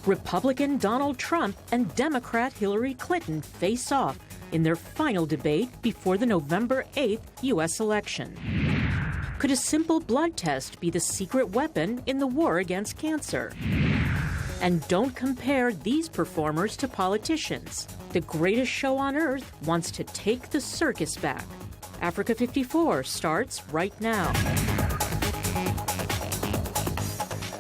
Republican Donald Trump and Democrat Hillary Clinton face off in their final debate before the November 8th U.S. election. Could a simple blood test be the secret weapon in the war against cancer? And don't compare these performers to politicians. The greatest show on earth wants to take the circus back. Africa 54 starts right now.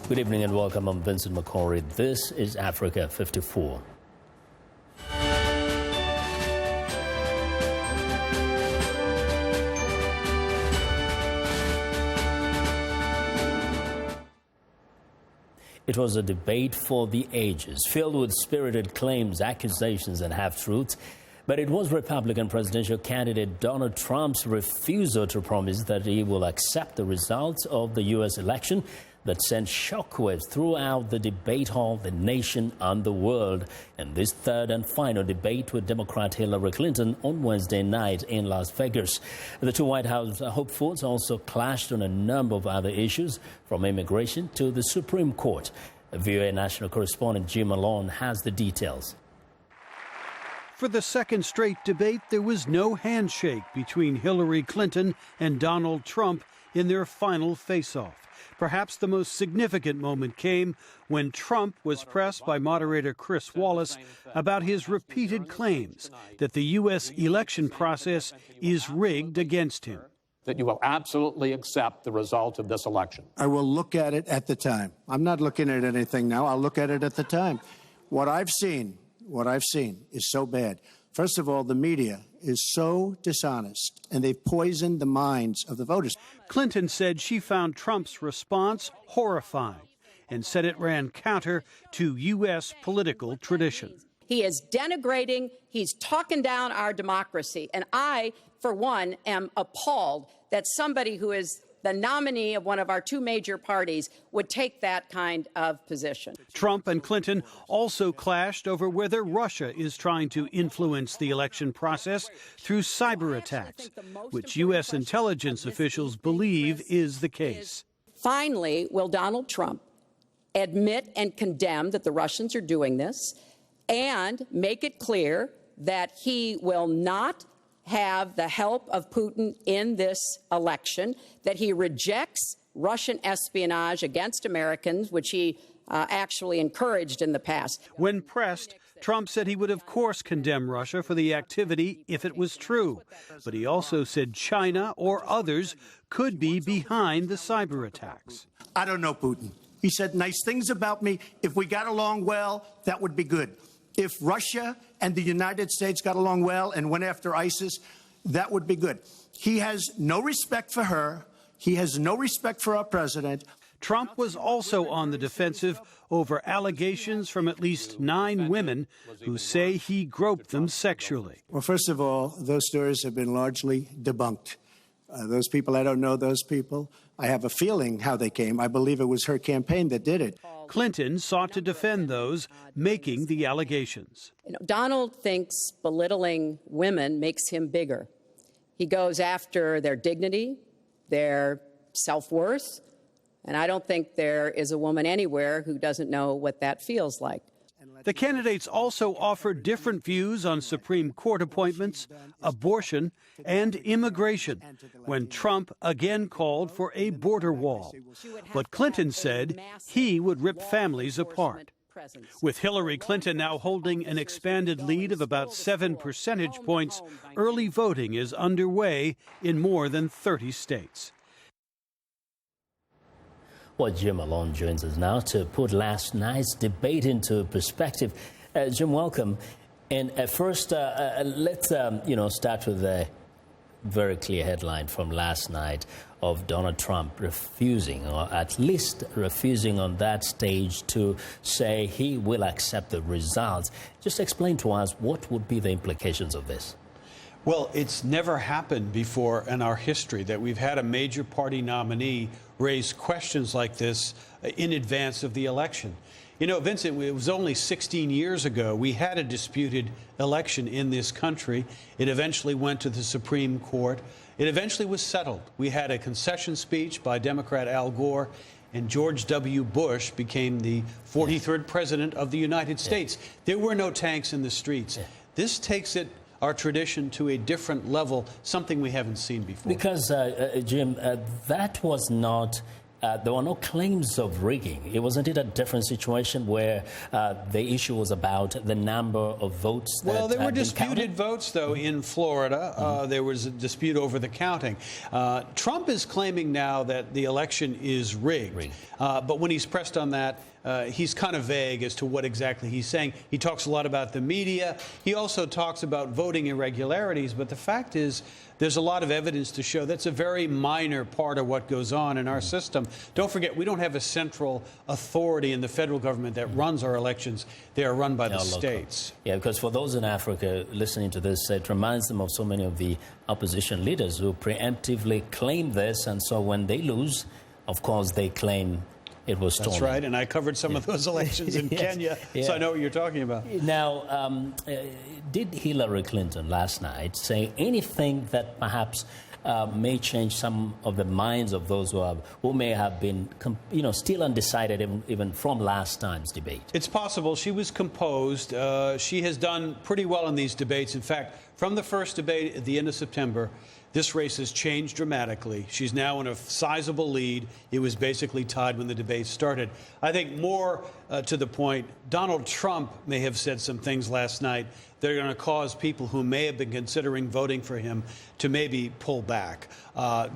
Good evening and welcome. I'm Vincent Makori. This is Africa 54. It was a debate for the ages, filled with spirited claims, accusations, and half-truths. But it was Republican presidential candidate Donald Trump's refusal to promise that he will accept the results of the U.S. election that sent shockwaves throughout the debate hall, the nation, and the world in this third and final debate with Democrat Hillary Clinton on Wednesday night in Las Vegas. The two White House hopefuls also clashed on a number of other issues, from immigration to the Supreme Court. VOA national correspondent Jim Malone has the details. For the second straight debate, there was no handshake between Hillary Clinton and Donald Trump in their final face-off. Perhaps the most significant moment came when Trump was pressed by moderator Chris Wallace about his repeated claims that the U.S. election process is rigged against him. That you will absolutely accept the result of this election. I will look at it at the time. I'm not looking at anything now. I'll look at it at the time. What I've seen is so bad. First of all, the media is so dishonest, and they've poisoned the minds of the voters. Clinton said she found Trump's response horrifying and said it ran counter to U.S. political tradition. He is denigrating, he's talking down our democracy, and I, for one, am appalled that somebody who is the nominee of one of our two major parties would take that kind of position. Trump and Clinton also clashed over whether Russia is trying to influence the election process through cyber attacks, which U.S. intelligence officials believe is the case. Finally, will Donald Trump admit and condemn that the Russians are doing this and make it clear that he will not have the help of Putin in this election, that he rejects Russian espionage against Americans, which he actually encouraged in the past. When pressed, Trump said he would of course condemn Russia for the activity if it was true. But he also said China or others could be behind the cyber attacks. I don't know Putin. He said nice things about me. If we got along well, that would be good. If Russia and the United States got along well and went after ISIS, that would be good. He has no respect for her. He has no respect for our president. Trump was also on the defensive over allegations from at least 9 women who say he groped them sexually. Well, first of all, those stories have been largely debunked. Those people, I don't know those people. I have a feeling how they came. I believe it was her campaign that did it. Clinton sought to defend those making the allegations. Donald thinks belittling women makes him bigger. He goes after their dignity, their self-worth, and I don't think there is a woman anywhere who doesn't know what that feels like. The candidates also offered different views on Supreme Court appointments, abortion, and immigration, when Trump again called for a border wall. But Clinton said he would rip families apart. With Hillary Clinton now holding an expanded lead of about 7 percentage points, early voting is underway in more than 30 states. Well, Jim Malone joins us now to put last night's debate into perspective. Jim, welcome. And first, let's start with a very clear headline from last night of Donald Trump refusing, or at least refusing on that stage, to say he will accept the results. Just explain to us what would be the implications of this. Well, it's never happened before in our history that we've had a major party nominee raise questions like this in advance of the election. You know, Vincent, it was only 16 years ago we had a disputed election in this country. It eventually went to the Supreme Court. It eventually was settled. We had a concession speech by Democrat Al Gore, and George W. Bush became the 43rd president of the United States. There were no tanks in the streets. This takes our tradition to a different level, something we haven't seen before. Because, Jim, that was not... there were no claims of rigging. Wasn't it a different situation where the issue was about the number of votes that Well, there were disputed counted? votes, though, in Florida. There was a dispute over the counting. Trump is claiming now that the election is rigged. But when he's pressed on that, he's kind of vague as to what exactly he's saying. He talks a lot about the media. He also talks about voting irregularities. But the fact is, there's a lot of evidence to show that's a very minor part of what goes on in our system. Don't forget, we don't have a central authority in the federal government that runs our elections. They are run by the states. Yeah, because for those in Africa listening to this, it reminds them of so many of the opposition leaders who preemptively claim this. And so when they lose, of course, they claim it was stolen. That's right, and I covered some of those elections in Kenya, so I know what you're talking about. Now, did Hillary Clinton last night say anything that perhaps may change some of the minds of those who may have been, still undecided even from last time's debate? It's possible. She was composed. She has done pretty well in these debates. In fact, from the first debate at the end of September, this race has changed dramatically. She's now in a sizable lead. It was basically tied when the debate started. I think more to the point, Donald Trump may have said some things last night that are going to cause people who may have been considering voting for him to maybe pull back.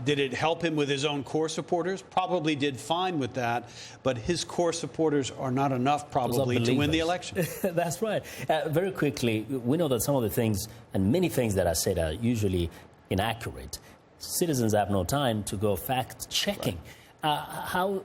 Did it help him with his own core supporters? Probably did fine with that, but his core supporters are not enough probably to win the election. That's right. Very quickly, we know that some of the things and many things that are said are usually inaccurate. Citizens have no time to go fact-checking. How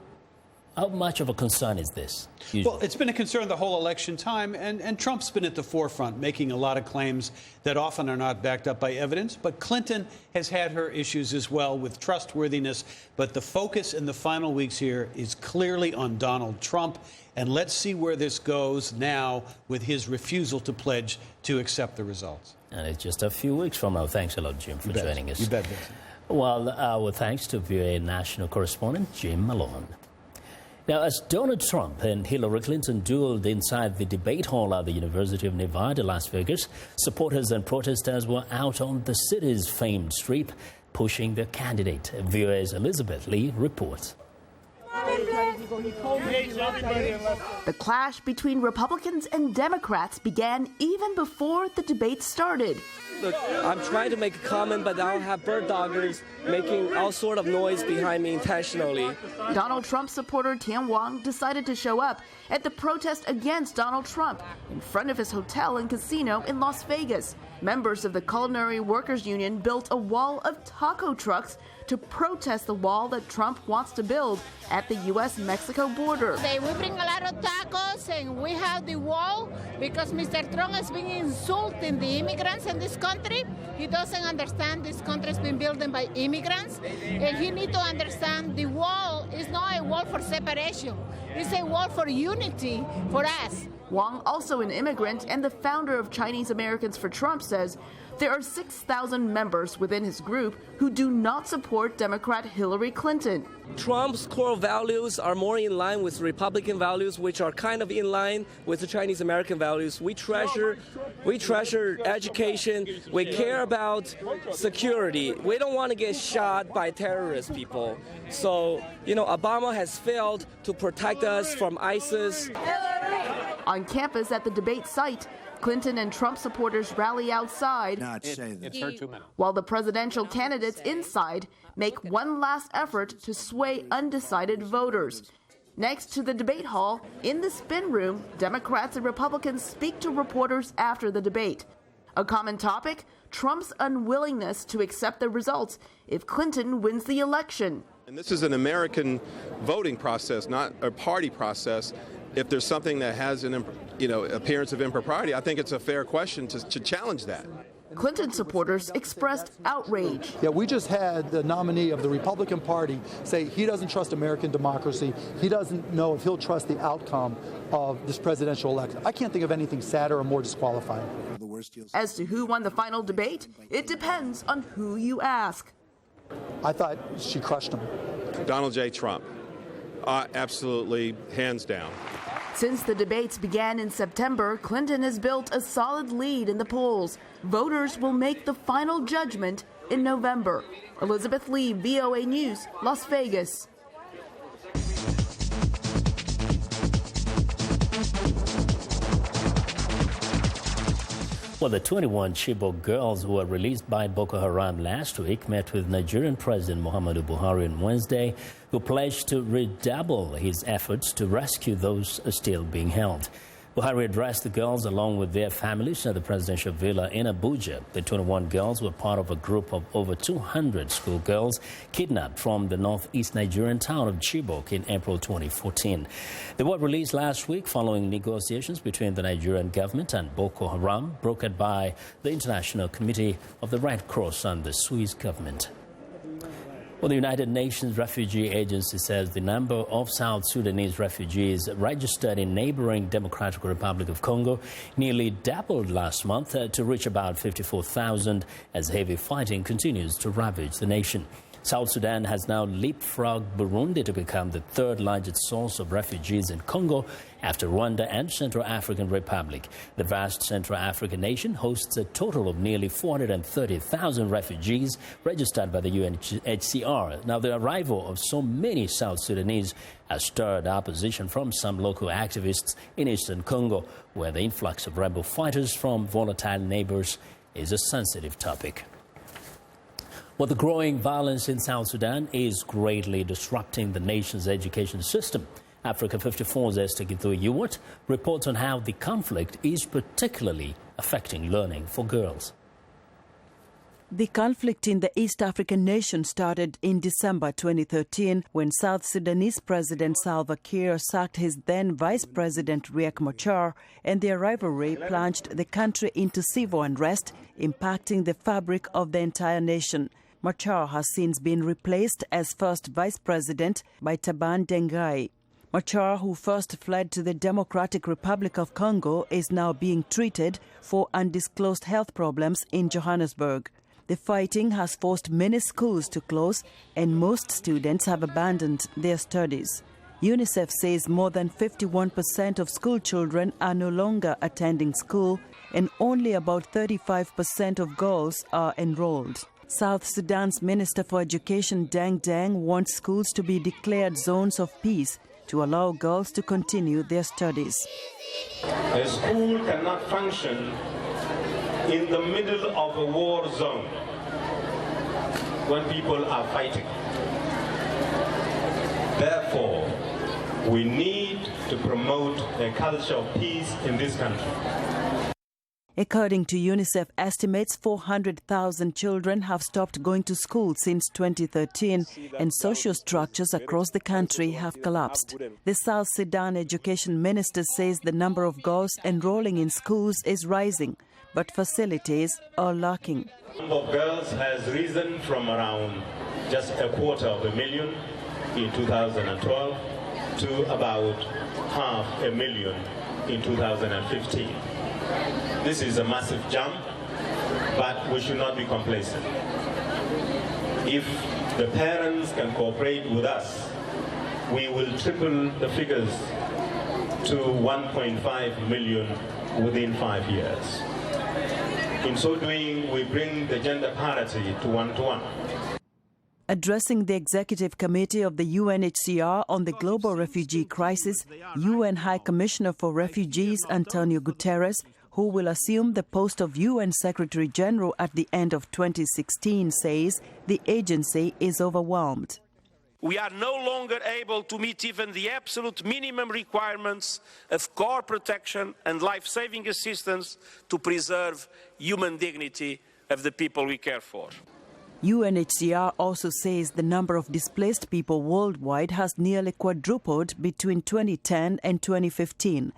much of a concern is this? Usually? Well, it's been a concern the whole election time, and Trump's been at the forefront, making a lot of claims that often are not backed up by evidence. But Clinton has had her issues as well with trustworthiness. But the focus in the final weeks here is clearly on Donald Trump. And let's see where this goes now with his refusal to pledge to accept the results. And it's just a few weeks from now. Thanks a lot, Jim, for joining us. You bet, Vincent. Well, our thanks to VOA national correspondent Jim Malone. Now, as Donald Trump and Hillary Clinton dueled inside the debate hall at the University of Nevada, Las Vegas, supporters and protesters were out on the city's famed street pushing their candidate. VOA's Elizabeth Lee reports. The clash between Republicans and Democrats began even before the debate started. Look, I'm trying to make a comment, but I'll have bird doggers making all sort of noise behind me intentionally. Donald Trump supporter Tian Wang decided to show up at the protest against Donald Trump in front of his hotel and casino in Las Vegas. Members of the Culinary Workers Union built a wall of taco trucks to protest the wall that Trump wants to build at the U.S.-Mexico border. We bring a lot of tacos and we have the wall because Mr. Trump has been insulting the immigrants in this country. He doesn't understand this country has been built by immigrants, and he needs to understand the wall is not a wall for separation. It's a wall for unity for us. Wang, also an immigrant and the founder of Chinese Americans for Trump, says there are 6,000 members within his group who do not support Democrat Hillary Clinton. Trump's core values are more in line with Republican values, which are kind of in line with the Chinese American values. We treasure education. We care about security. We don't want to get shot by terrorist people. So, Obama has failed to protect us from ISIS. On campus at the debate site, Clinton and Trump supporters rally outside, while the presidential candidates inside make one last effort to sway undecided voters. Next to the debate hall, in the spin room, Democrats and Republicans speak to reporters after the debate. A common topic, Trump's unwillingness to accept the results if Clinton wins the election. And this is an American voting process, not a party process. If there's something that has an appearance of impropriety, I think it's a fair question to challenge that. Clinton supporters expressed outrage. Yeah, we just had the nominee of the Republican Party say he doesn't trust American democracy. He doesn't know if he'll trust the outcome of this presidential election. I can't think of anything sadder or more disqualifying. As to who won the final debate, it depends on who you ask. I thought she crushed him. Donald J. Trump. Absolutely, hands down. Since the debates began in September, Clinton has built a solid lead in the polls. Voters will make the final judgment in November. Elizabeth Lee, VOA News, Las Vegas. Well, the 21 Chibok girls who were released by Boko Haram last week met with Nigerian President Muhammadu Buhari on Wednesday, who pledged to redouble his efforts to rescue those still being held. Buhari addressed the girls along with their families at the presidential villa in Abuja. The 21 girls were part of a group of over 200 schoolgirls kidnapped from the northeast Nigerian town of Chibok in April 2014. They were released last week following negotiations between the Nigerian government and Boko Haram, brokered by the International Committee of the Red Cross and the Swiss government. Well, the United Nations Refugee Agency says the number of South Sudanese refugees registered in neighboring Democratic Republic of Congo nearly doubled last month to reach about 54,000 as heavy fighting continues to ravage the nation. South Sudan has now leapfrogged Burundi to become the third largest source of refugees in Congo after Rwanda and Central African Republic. The vast Central African nation hosts a total of nearly 430,000 refugees registered by the UNHCR. Now, the arrival of so many South Sudanese has stirred opposition from some local activists in eastern Congo, where the influx of rebel fighters from volatile neighbors is a sensitive topic. Well, the growing violence in South Sudan is greatly disrupting the nation's education system. Africa 54's Esther Githu-Ewart reports on how the conflict is particularly affecting learning for girls. The conflict in the East African nation started in December 2013 when South Sudanese President Salva Kiir sacked his then Vice President Riek Machar, and their rivalry plunged the country into civil unrest, impacting the fabric of the entire nation. Machar has since been replaced as first vice president by Taban Dengai. Machar, who first fled to the Democratic Republic of Congo, is now being treated for undisclosed health problems in Johannesburg. The fighting has forced many schools to close, and most students have abandoned their studies. UNICEF says more than 51% of school children are no longer attending school, and only about 35% of girls are enrolled. South Sudan's Minister for Education Deng Deng wants schools to be declared zones of peace to allow girls to continue their studies. A school cannot function in the middle of a war zone when people are fighting. Therefore, we need to promote a culture of peace in this country. According to UNICEF estimates, 400,000 children have stopped going to school since 2013, and social structures across the country have collapsed. The South Sudan education minister says the number of girls enrolling in schools is rising, but facilities are lacking. The number of girls has risen from around just 250,000 in 2012 to about 500,000 in 2015. This is a massive jump, but we should not be complacent. If the parents can cooperate with us, we will triple the figures to 1.5 million within 5 years. In so doing, we bring the gender parity to 1-to-1. Addressing the Executive Committee of the UNHCR on the global refugee crisis, UN High Commissioner for Refugees Antonio Guterres, who will assume the post of UN Secretary General at the end of 2016, says the agency is overwhelmed. We are no longer able to meet even the absolute minimum requirements of core protection and life-saving assistance to preserve human dignity of the people we care for. UNHCR also says the number of displaced people worldwide has nearly quadrupled between 2010 and 2015.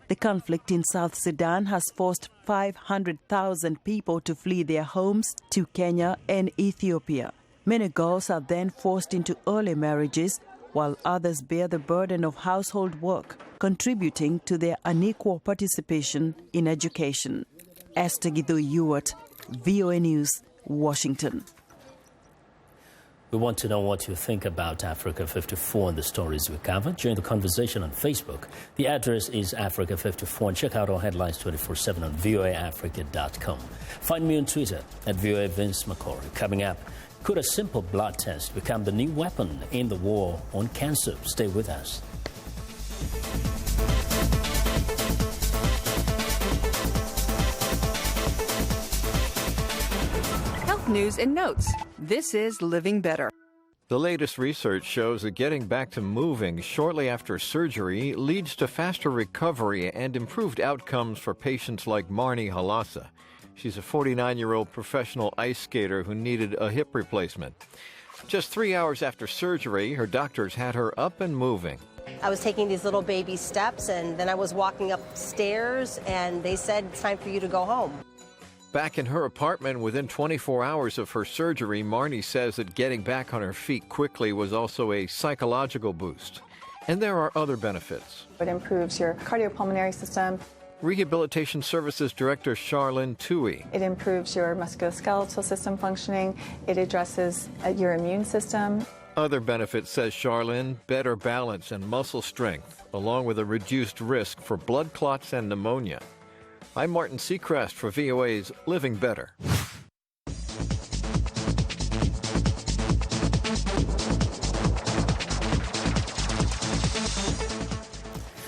The conflict in South Sudan has forced 500,000 people to flee their homes to Kenya and Ethiopia. Many girls are then forced into early marriages, while others bear the burden of household work, contributing to their unequal participation in education. Esther Githu-Ewart, VOA News, Washington. We want to know what you think about Africa 54 and the stories we covered. Join the conversation on Facebook. The address is Africa 54, and check out our headlines 24/7 on voaafrica.com. Find me on Twitter at VOA Vince Makori. Coming up, could a simple blood test become the new weapon in the war on cancer? Stay with us. Health news and notes. This is Living Better. The latest research shows that getting back to moving shortly after surgery leads to faster recovery and improved outcomes for patients like Marnie Halassa. She's a 49-year-old professional ice skater who needed a hip replacement. Just 3 hours after surgery, her doctors had her up and moving. I was taking these little baby steps, and then I was walking upstairs, and they said, it's time for you to go home. Back in her apartment within 24 hours of her surgery, Marnie says that getting back on her feet quickly was also a psychological boost. And there are other benefits. It improves your cardiopulmonary system. Rehabilitation Services Director Charlene Tui. It improves your musculoskeletal system functioning. It addresses your immune system. Other benefits, says Charlene, better balance and muscle strength, along with a reduced risk for blood clots and pneumonia. I'm Martin Seacrest for VOA's Living Better.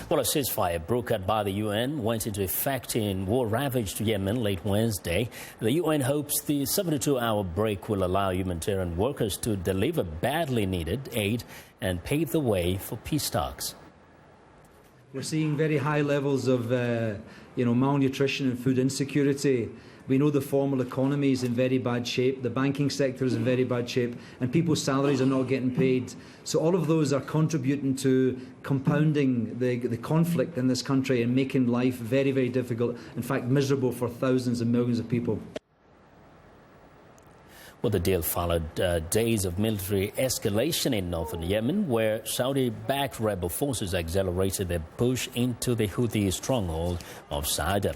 Well, a ceasefire broke out by the UN went into effect in war-ravaged Yemen late Wednesday. The UN hopes the 72-hour break will allow humanitarian workers to deliver badly needed aid and pave the way for peace talks. We're seeing very high levels of malnutrition and food insecurity. We know the formal economy is in very bad shape, the banking sector is in very bad shape, and people's salaries are not getting paid. So all of those are contributing to compounding the conflict in this country and making life very, very difficult, in fact miserable for thousands and millions of people. Well, the deal followed days of military escalation in northern Yemen, where Saudi-backed rebel forces accelerated their push into the Houthi stronghold of Sa'ada.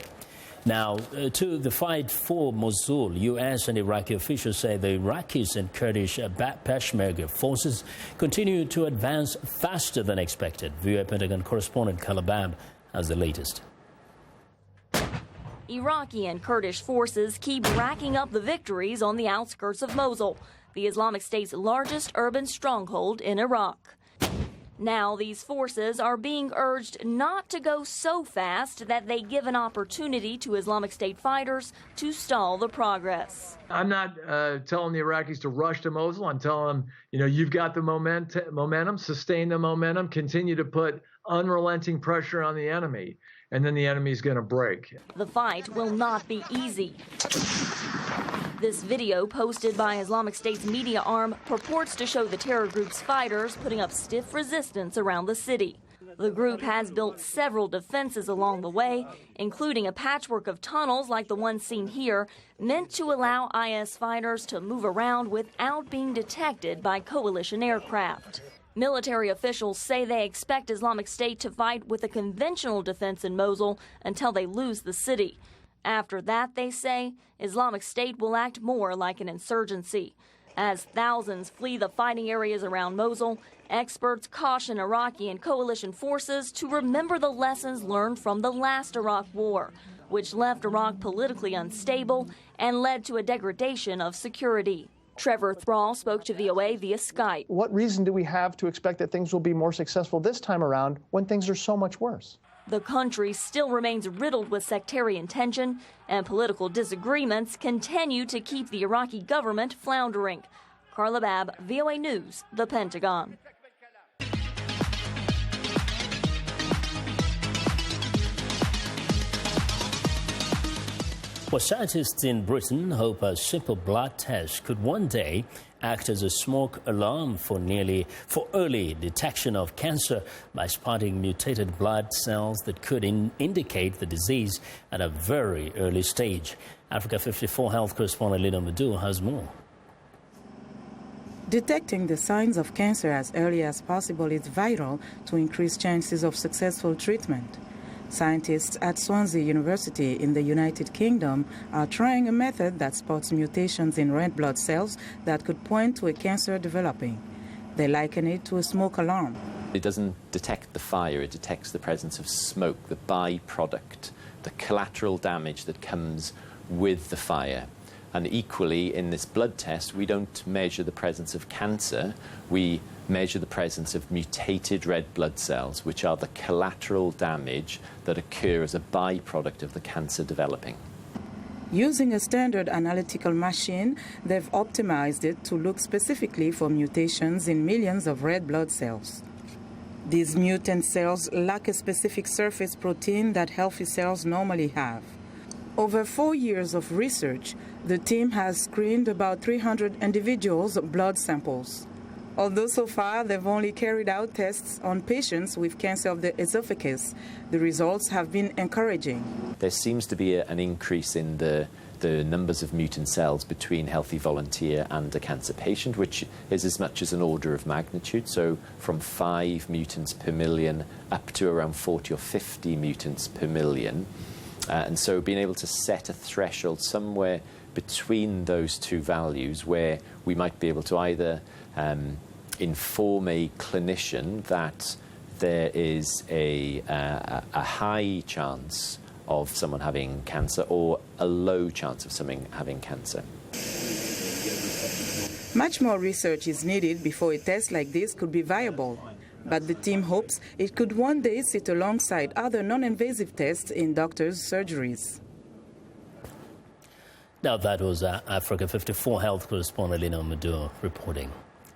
Now, to the fight for Mosul, U.S. and Iraqi officials say the Iraqis and Kurdish Peshmerga forces continue to advance faster than expected. VOA Pentagon correspondent Kalabab has the latest. Iraqi and Kurdish forces keep racking up the victories on the outskirts of Mosul, the Islamic State's largest urban stronghold in Iraq. Now these forces are being urged not to go so fast that they give an opportunity to Islamic State fighters to stall the progress. I'm not telling the Iraqis to rush to Mosul. I'm telling them, you've got the momentum, sustain the momentum, continue to put unrelenting pressure on the enemy, and then the enemy's going to break. The fight will not be easy. This video, posted by Islamic State's media arm, purports to show the terror group's fighters putting up stiff resistance around the city. The group has built several defenses along the way, including a patchwork of tunnels like the one seen here, meant to allow IS fighters to move around without being detected by coalition aircraft. Military officials say they expect Islamic State to fight with a conventional defense in Mosul until they lose the city. After that, they say, Islamic State will act more like an insurgency. As thousands flee the fighting areas around Mosul, experts caution Iraqi and coalition forces to remember the lessons learned from the last Iraq war, which left Iraq politically unstable and led to a degradation of security. Trevor Thrall spoke to VOA via Skype. What reason do we have to expect that things will be more successful this time around when things are so much worse? The country still remains riddled with sectarian tension, and political disagreements continue to keep the Iraqi government floundering. Carla Babb, VOA News, The Pentagon. Well, scientists in Britain hope a simple blood test could one day act as a smoke alarm for early detection of cancer by spotting mutated blood cells that could indicate the disease at a very early stage. Africa 54 health correspondent Lina Madu has more. Detecting the signs of cancer as early as possible is vital to increase chances of successful treatment. Scientists at Swansea University in the United Kingdom are trying a method that spots mutations in red blood cells that could point to a cancer developing. They liken it to a smoke alarm. It doesn't detect the fire, it detects the presence of smoke, the byproduct, the collateral damage that comes with the fire. And equally, in this blood test, we don't measure the presence of cancer, we measure the presence of mutated red blood cells, which are the collateral damage that occur as a byproduct of the cancer developing. Using a standard analytical machine, they've optimized it to look specifically for mutations in millions of red blood cells. These mutant cells lack a specific surface protein that healthy cells normally have. Over 4 years of research, the team has screened about 300 individuals' blood samples. Although so far they've only carried out tests on patients with cancer of the esophagus, the results have been encouraging. There seems to be an increase in the numbers of mutant cells between healthy volunteer and a cancer patient, which is as much as an order of magnitude, so from 5 mutants per million up to around 40 or 50 mutants per million. And so being able to set a threshold somewhere between those two values where we might be able to either inform a clinician that there is a high chance of someone having cancer or a low chance of someone having cancer. Much more research is needed before a test like this could be viable. But the team hopes it could one day sit alongside other non-invasive tests in doctors' surgeries. Now that was Africa 54 health correspondent Lina Maduro reporting.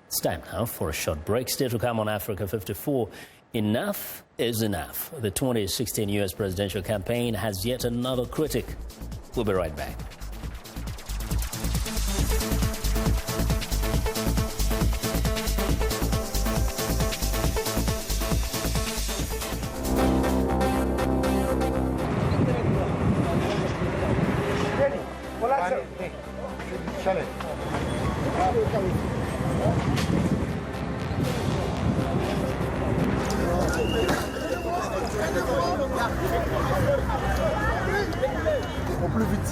It's time now for a short break. Still to come on Africa 54. Enough is enough. The 2016 U.S. presidential campaign has yet another critic. We'll be right back. Au plus vite.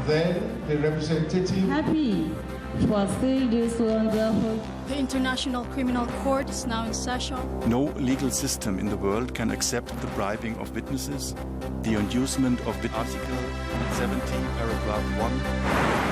Then the representative. Happy for seeing this wonderful. The International Criminal Court is now in session. No legal system in the world can accept the bribing of witnesses, the inducement of witnesses. Article 17, paragraph 1.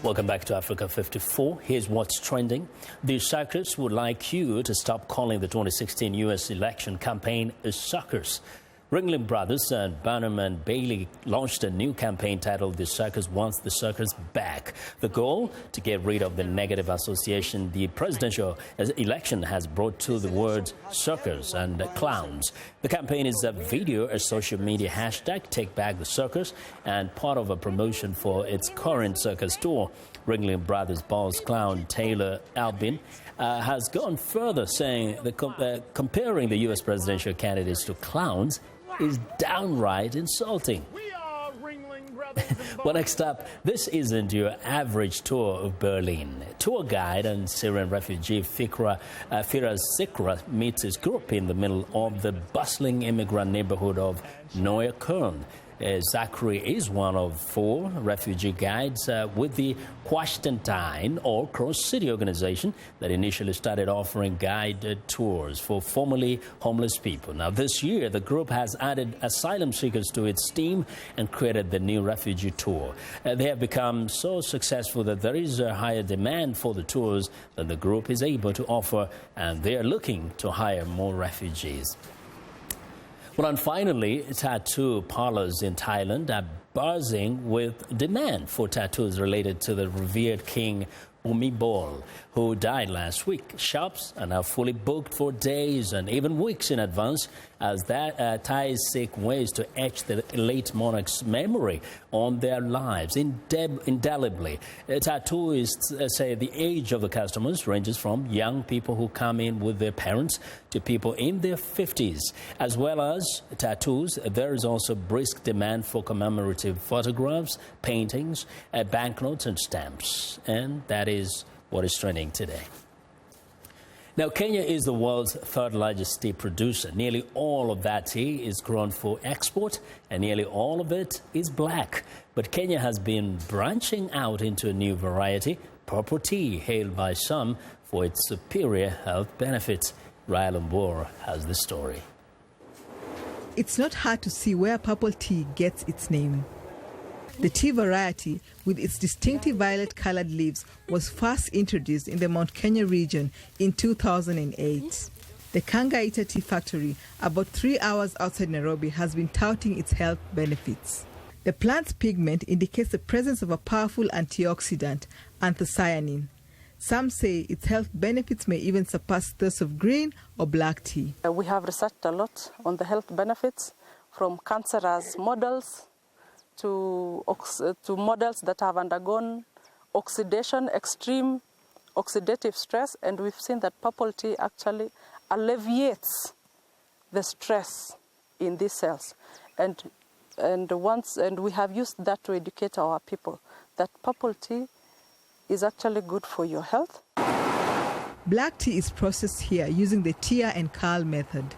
Welcome back to Africa 54. Here's what's trending. The circus would like you to stop calling the 2016 U.S. election campaign a circus. Ringling Brothers and Barnum and Bailey launched a new campaign titled The Circus Wants the Circus Back. The goal? To get rid of the negative association the presidential election has brought to the words circus and clowns. The campaign is a video, a social media hashtag, Take Back the Circus, and part of a promotion for its current circus tour. Ringling Brothers boss clown Taylor Albin has gone further, saying that comparing the U.S. presidential candidates to clowns is downright insulting. Well, next up, this isn't your average tour of Berlin. Tour guide and Syrian refugee Firas Sikra meets his group in the middle of the bustling immigrant neighborhood of Neukölln. Zachary is one of 4 refugee guides with the Quastentine or Cross-City organization that initially started offering guided tours for formerly homeless people. Now, this year, the group has added asylum seekers to its team and created the new refugee tour. They have become so successful that there is a higher demand for the tours than the group is able to offer, and they are looking to hire more refugees. Well, and finally, tattoo parlors in Thailand are buzzing with demand for tattoos related to the revered king Bhumibol, who died last week. Shops are now fully booked for days and even weeks in advance, as Thais seek ways to etch the late monarch's memory on their lives indelibly. Tattooists say the age of the customers ranges from young people who come in with their parents to people in their 50s. As well as tattoos, there is also brisk demand for commemorative photographs, paintings, banknotes and stamps. And that is what is trending today. Now, Kenya is the world's third largest tea producer. Nearly all of that tea is grown for export, and nearly all of it is black. But Kenya has been branching out into a new variety, purple tea, hailed by some for its superior health benefits. Ryle Mbor has the story. It's not hard to see where purple tea gets its name. The tea variety, with its distinctive violet-colored leaves, was first introduced in the Mount Kenya region in 2008. The Kangaita Tea Factory, about 3 hours outside Nairobi, has been touting its health benefits. The plant's pigment indicates the presence of a powerful antioxidant, anthocyanin. Some say its health benefits may even surpass those of green or black tea. We have researched a lot on the health benefits, from cancerous models to models that have undergone oxidation, extreme oxidative stress, and we've seen that purple tea actually alleviates the stress in these cells. And we have used that to educate our people that purple tea is actually good for your health. Black tea is processed here using the tear and curl method,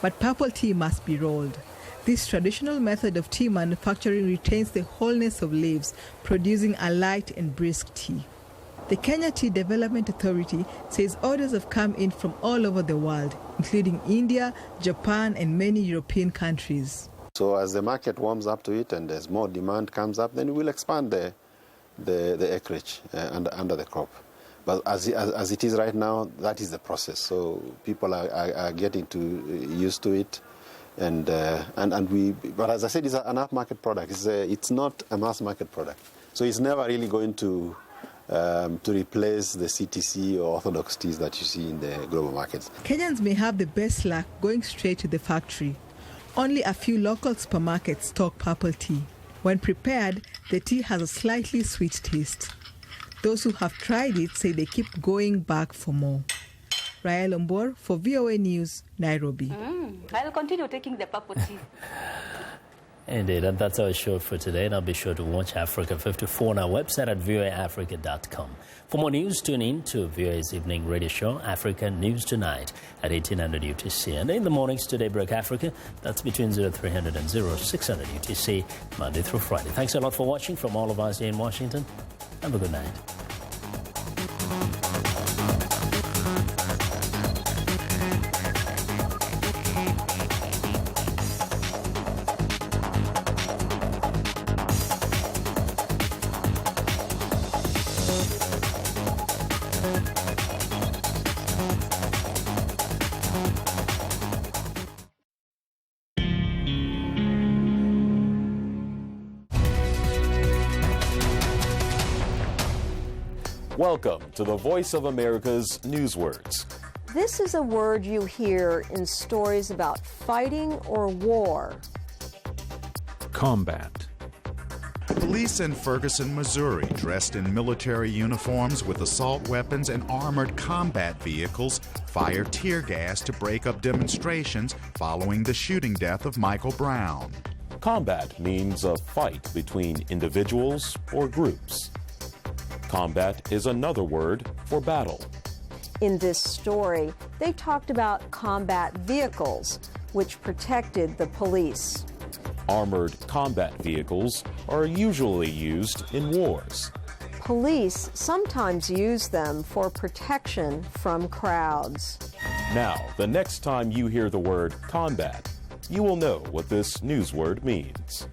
but purple tea must be rolled. This traditional method of tea manufacturing retains the wholeness of leaves, producing a light and brisk tea. The Kenya Tea Development Authority says orders have come in from all over the world, including India, Japan, and many European countries. So as the market warms up to it and as more demand comes up, then we'll expand the acreage under the crop. But as it is right now, that is the process. So people are getting used to it. But as I said, it's an upmarket product. It's not a mass market product. So it's never really going to replace the CTC or orthodox teas that you see in the global markets. Kenyans may have the best luck going straight to the factory. Only a few local supermarkets stock purple tea. When prepared, the tea has a slightly sweet taste. Those who have tried it say they keep going back for more. Ryle Mbor for VOA News, Nairobi. I'll continue taking the purple tea. Indeed, and that's our show for today. And I'll be sure to watch Africa 54 on our website at voaafrica.com. For more news, tune in to VOA's evening radio show, Africa News Tonight, at 1800 UTC. And in the mornings to Daybreak Africa, that's between 0300 and 0600 UTC, Monday through Friday. Thanks a lot for watching from all of us here in Washington. Have a good night. Welcome to the Voice of America's Newswords. This is a word you hear in stories about fighting or war. Combat. Police in Ferguson, Missouri, dressed in military uniforms with assault weapons and armored combat vehicles, fired tear gas to break up demonstrations following the shooting death of Michael Brown. Combat means a fight between individuals or groups. Combat is another word for battle. In this story, they talked about combat vehicles, which protected the police. Armored combat vehicles are usually used in wars. Police sometimes use them for protection from crowds. Now, the next time you hear the word combat, you will know what this newsword means.